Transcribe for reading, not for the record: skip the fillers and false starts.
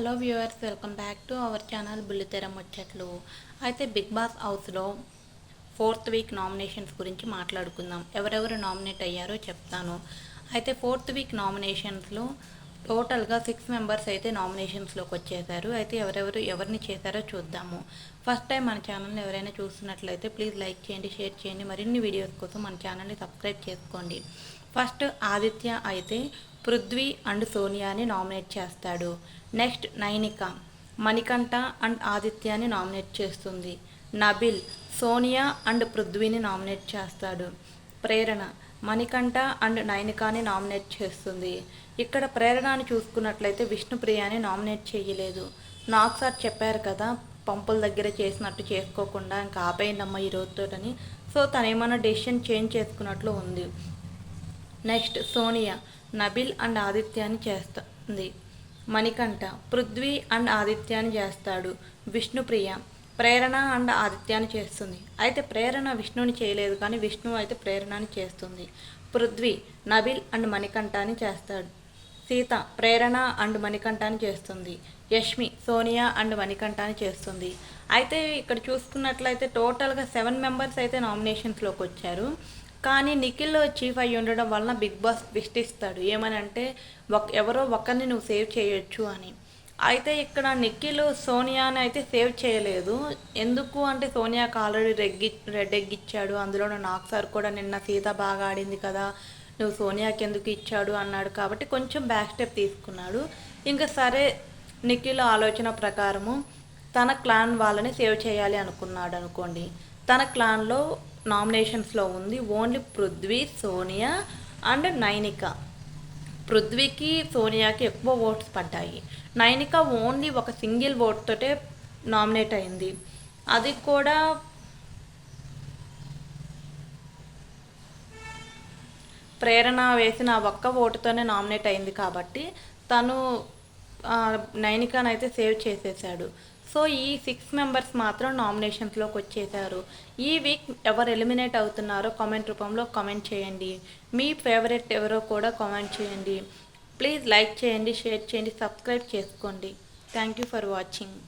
Hello viewers, welcome back to our channel బుల్లితెర ముచ్చట్లు. అయితే బిగ్ బాస్ హౌస్లో 4th వీక్ నామినేషన్స్ గురించి మాట్లాడుకుందాం. ఎవరెవరు నామినేట్ అయ్యారో చెప్తాను. అయితే 4th వీక్ నామినేషన్స్లో టోటల్గా 6 మెంబర్స్ అయితే నామినేషన్స్లోకి వచ్చేసారు. అయితే ఎవరిని చేశారో చూద్దాము. ఫస్ట్ టైం మన ఛానల్ని ఎవరైనా చూస్తున్నట్లయితే ప్లీజ్ లైక్ చేయండి, షేర్ చేయండి. మరిన్ని వీడియోస్ కోసం మన ఛానల్ని సబ్స్క్రైబ్ చేసుకోండి. ఫస్ట్ ఆదిత్య అయితే పృథ్వీ అండ్ సోనియాని నామినేట్ చేస్తాడు. నెక్స్ట్ నైనిక మణికంఠ అండ్ ఆదిత్యాని నామినేట్ చేస్తుంది. నబిల్ సోనియా అండ్ పృథ్వీని నామినేట్ చేస్తాడు. ప్రేరణ మణికంఠ అండ్ నైనికాని నామినేట్ చేస్తుంది. ఇక్కడ ప్రేరణని చూసుకున్నట్లయితే విష్ణుప్రియాని నామినేట్ చేయలేదు. నాకు సార్ చెప్పారు కదా, పంపుల దగ్గర చేసినట్టు చేసుకోకుండా ఇంకా ఆపేయండమ్మ ఈ రోజుతోటని. సో తను ఏమైనా డెసిషన్ చేంజ్ చేసుకున్నట్లు ఉంది. నెక్స్ట్ సోనియా నబిల్ అండ్ ఆదిత్యాని చేస్తుంది. మణికంఠ పృథ్వీ అండ్ ఆదిత్యాని చేస్తాడు. విష్ణుప్రియ ప్రేరణ అండ్ ఆదిత్యాని చేస్తుంది. అయితే ప్రేరణ విష్ణుని చేయలేదు, కానీ విష్ణు అయితే ప్రేరణని చేస్తుంది. పృథ్వీ నబిల్ అండ్ మణికంఠాని చేస్తాడు. సీత ప్రేరణ అండ్ మణికంఠాని చేస్తుంది. యష్మి సోనియా అండ్ మణికంఠాని చేస్తుంది. అయితే ఇక్కడ చూసుకున్నట్లయితే టోటల్గా 7 మెంబర్స్ అయితే నామినేషన్స్లోకి వచ్చారు. కానీ నిఖిల్ చీఫ్ అయ్యి ఉండడం వలన బిగ్ బాస్ ట్విస్ట్ ఇస్తాడు. ఏమని అంటే ఎవరో ఒకరిని నువ్వు సేవ్ చేయొచ్చు అని. అయితే ఇక్కడ నిఖిల్ సోనియాని అయితే సేవ్ చేయలేదు. ఎందుకు అంటే సోనియాకి ఆల్రెడీ రెడ్ ఎగ్ ఇచ్చాడు. అందులో నాకు సార్ కూడా నిన్న సీత బాగా ఆడింది కదా, నువ్వు సోనియాకి ఎందుకు ఇచ్చాడు అన్నాడు. కాబట్టి కొంచెం బ్యాక్ స్టెప్ తీసుకున్నాడు. ఇంకా సరే నిఖిల్ ఆలోచన ప్రకారము తన క్లాన్ వాళ్ళని సేవ్ చేయాలి అనుకున్నాడు అనుకోండి. తన క్లాన్లో నామినేషన్స్లో ఉంది ఓన్లీ పృథ్వీ, సోనియా అండ్ నైనిక. పృథ్వీకి సోనియాకి ఎక్కువ ఓట్స్ పడ్డాయి. నైనిక ఓన్లీ ఒక సింగిల్ ఓట్ తోటే నామినేట్ అయింది. అది కూడా ప్రేరణ వేసిన ఒక్క ఓటుతోనే నామినేట్ అయింది. కాబట్టి తను నైనికానైతే సేవ్ చేసేసాడు. సో ఈ 6 మెంబర్స్ మాత్రం నామినేషన్స్లోకి వచ్చేసారు. ఈ వీక్ ఎవరు ఎలిమినేట్ అవుతున్నారో కామెంట్ రూపంలో కామెంట్ చేయండి. మీ ఫేవరెట్ ఎవరో కూడా కామెంట్ చేయండి. ప్లీజ్ లైక్ చేయండి, షేర్ చేయండి, సబ్స్క్రైబ్ చేసుకోండి. Thank you for watching.